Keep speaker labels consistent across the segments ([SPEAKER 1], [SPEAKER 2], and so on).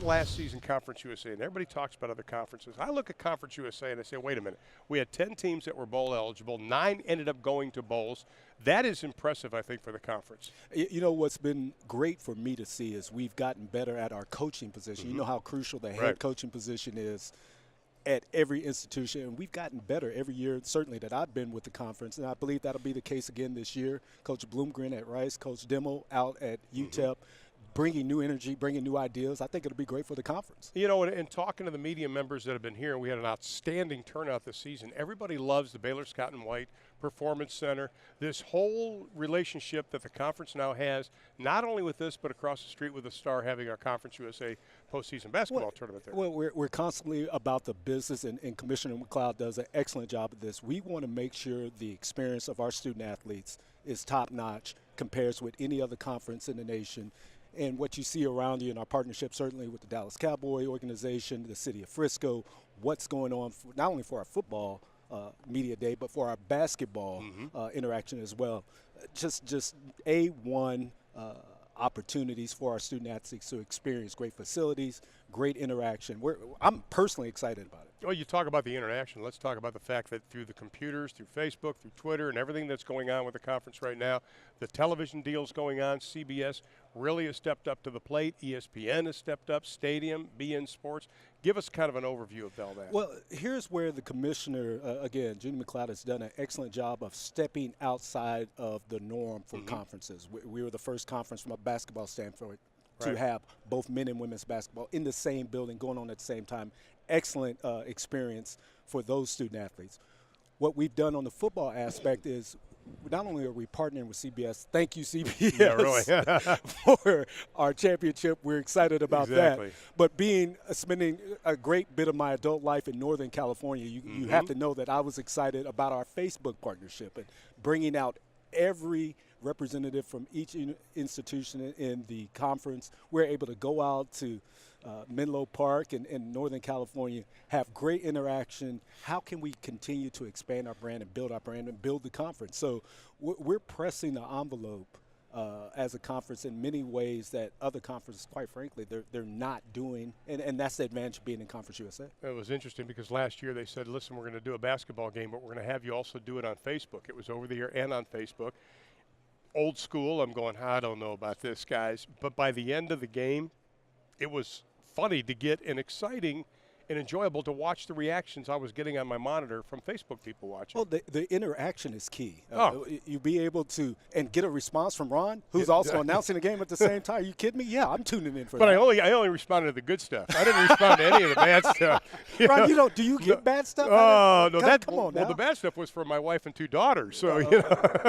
[SPEAKER 1] at last season Conference USA, and everybody talks about other conferences. I look at Conference USA and I say, wait a minute. We had 10 teams that were bowl eligible. 9 ended up going to bowls. That is impressive, I think, for the conference.
[SPEAKER 2] You know, what's been great for me to see is we've gotten better at our coaching position. You know how crucial the head coaching position is at every institution, and we've gotten better every year, certainly that I've been with the conference, and I believe that'll be the case again this year. Coach Bloomgren at Rice, Coach Demo out at UTEP, bringing new energy, bringing new ideas. I think it'll be great for the conference.
[SPEAKER 1] You know, and talking to the media members that have been here, we had an outstanding turnout this season. Everybody loves the Baylor Scott and White Performance Center. This whole relationship that the conference now has, not only with this, but across the street with the Star having our Conference USA postseason basketball tournament there.
[SPEAKER 2] Well, we're constantly about the business, and Commissioner McLeod does an excellent job of this. We want to make sure the experience of our student athletes is top-notch, compares with any other conference in the nation. And what you see around you in our partnership, certainly with the Dallas Cowboy organization, the city of Frisco, what's going on not only for our football media day, but for our basketball interaction as well. Just A1 opportunities for our student athletes to experience great facilities, great interaction. I'm personally excited about it.
[SPEAKER 1] Well, you talk about the interaction. Let's talk about the fact that through the computers, through Facebook, through Twitter, and everything that's going on with the conference right now, the television deals going on, CBS really has stepped up to the plate. ESPN has stepped up, Stadium, BN Sports. Give us kind of an overview of all that.
[SPEAKER 2] Well, here's where the commissioner, again, Judy McLeod, has done an excellent job of stepping outside of the norm for conferences. We were the first conference from a basketball standpoint to have both men and women's basketball in the same building going on at the same time. Excellent experience for those student athletes. What we've done on the football aspect is not only are we partnering with CBS, thank you CBS for our championship. We're excited about that. But spending a great bit of my adult life in Northern California, you have to know that I was excited about our Facebook partnership and bringing out every representative from each institution in the conference. We're able to go out to Menlo Park in Northern California, have great interaction. How can we continue to expand our brand and build our brand and build the conference? So we're pressing the envelope as a conference in many ways that other conferences, quite frankly, they're not doing, and that's the advantage of being in Conference USA.
[SPEAKER 1] It was interesting because last year they said, listen, we're going to do a basketball game, but we're going to have you also do it on Facebook. It was over the air and on Facebook. Old school, I'm going, I don't know about this, guys. But by the end of the game, it was funny to get and exciting and enjoyable to watch the reactions I was getting on my monitor from Facebook people watching.
[SPEAKER 2] Well, the interaction is key. You be able to and get a response from Ron, who's also announcing the game at the same time. Are you kidding me? Yeah, I'm tuning in for that.
[SPEAKER 1] But I only responded to the good stuff. I didn't respond to any of the bad stuff.
[SPEAKER 2] Ron, do you get bad stuff?
[SPEAKER 1] Oh, no.
[SPEAKER 2] Come on now.
[SPEAKER 1] Well, the bad stuff was for my wife and 2 daughters. So,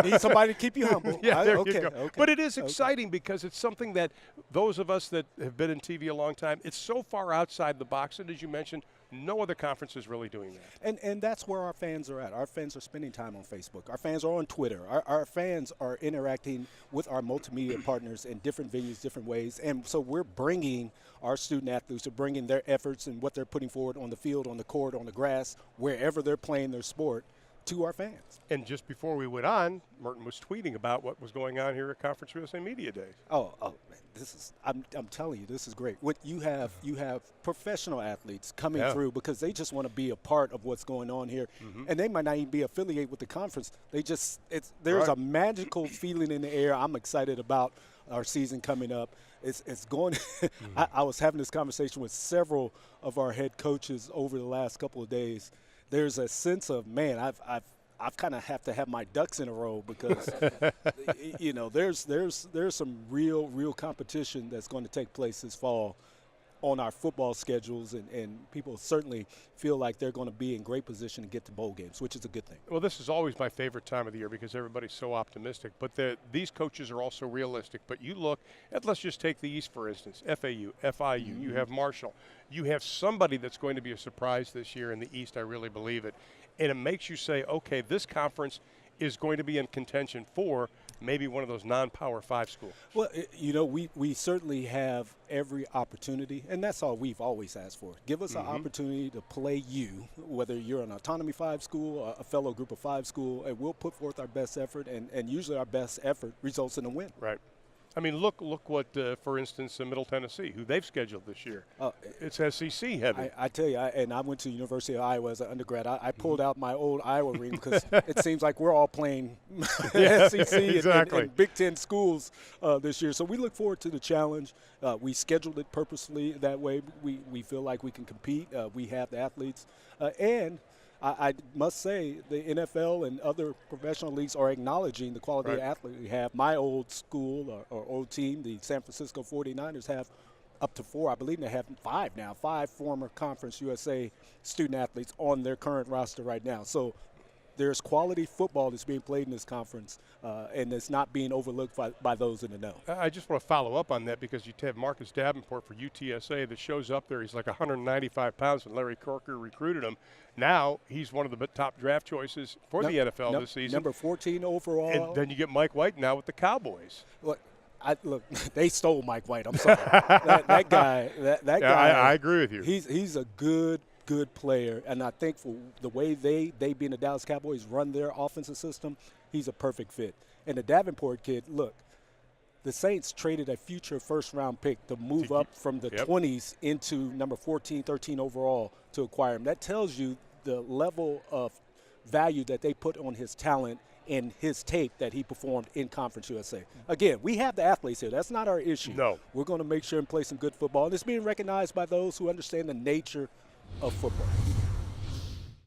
[SPEAKER 2] Need somebody to keep you humble.
[SPEAKER 1] There you go. Okay. But it is exciting because it's something that those of us that have been in TV a long time, it's so far outside the box. And as you mentioned, no other conference is really doing that.
[SPEAKER 2] And that's where our fans are at. Our fans are spending time on Facebook. Our fans are on Twitter. Our fans are interacting with our multimedia partners in different venues, different ways. And so we're bringing our student athletes, are bringing their efforts and what they're putting forward on the field, on the court, on the grass, wherever they're playing their sport, to our fans.
[SPEAKER 1] And just before we went on, Merton was tweeting about what was going on here at Conference USA Media Days.
[SPEAKER 2] Oh, this is I'm telling you, this is great. What you have professional athletes coming through because they just want to be a part of what's going on here, and they might not even be affiliated with the conference. There's a magical feeling in the air. I'm excited about our season coming up. It's going. I was having this conversation with several of our head coaches over the last couple of days. There's a sense of, man, I've kind of have to have my ducks in a row because, there's some real competition that's going to take place this fall on our football schedules, and people certainly feel like they're going to be in great position to get to bowl games, which is a good thing.
[SPEAKER 1] Well, this is always my favorite time of the year because everybody's so optimistic. But these coaches are also realistic. But you look at, let's just take the East, for instance, FAU, FIU, you have Marshall. You have somebody that's going to be a surprise this year in the East, I really believe it. And it makes you say, okay, this conference is going to be in contention for maybe one of those non-Power 5 schools.
[SPEAKER 2] Well, we certainly have every opportunity, and that's all we've always asked for. Give us an opportunity to play you, whether you're an Autonomy 5 school, a fellow Group of 5 school, and we'll put forth our best effort, and usually our best effort results in a win.
[SPEAKER 1] Right. I mean, look what, for instance, Middle Tennessee, who they've scheduled this year. It's SEC heavy.
[SPEAKER 2] I tell you, and I went to the University of Iowa as an undergrad. I pulled out my old Iowa ring because it seems like we're all playing SEC
[SPEAKER 1] exactly.
[SPEAKER 2] and Big Ten schools this year. So we look forward to the challenge. We scheduled it purposely that way. We feel like we can compete. We have the athletes. And I must say the NFL and other professional leagues are acknowledging the quality of athlete we have. My old school or old team, the San Francisco 49ers, have up to 4. I believe they have 5 now, 5 former Conference USA student athletes on their current roster right now. So there's quality football that's being played in this conference, and it's not being overlooked by those in the know.
[SPEAKER 1] I just want to follow up on that because you have Marcus Davenport for UTSA that shows up there. He's like 195 pounds when Larry Corker recruited him. Now he's one of the top draft choices for the NFL this season.
[SPEAKER 2] Number 14 overall.
[SPEAKER 1] And then you get Mike White now with the Cowboys.
[SPEAKER 2] Look, they stole Mike White. I'm sorry. that guy. Guy.
[SPEAKER 1] I agree with you.
[SPEAKER 2] He's a good player, and I think for the way they being the Dallas Cowboys run their offensive system, he's a perfect fit. And the Davenport kid, look, the Saints traded a future first-round pick to move up from the 20s into number 14, 13 overall to acquire him. That tells you the level of value that they put on his talent and his tape that he performed in Conference USA. Again, we have the athletes here. That's not our issue.
[SPEAKER 1] No.
[SPEAKER 2] We're going to make sure and play some good football, and it's being recognized by those who understand the nature of football.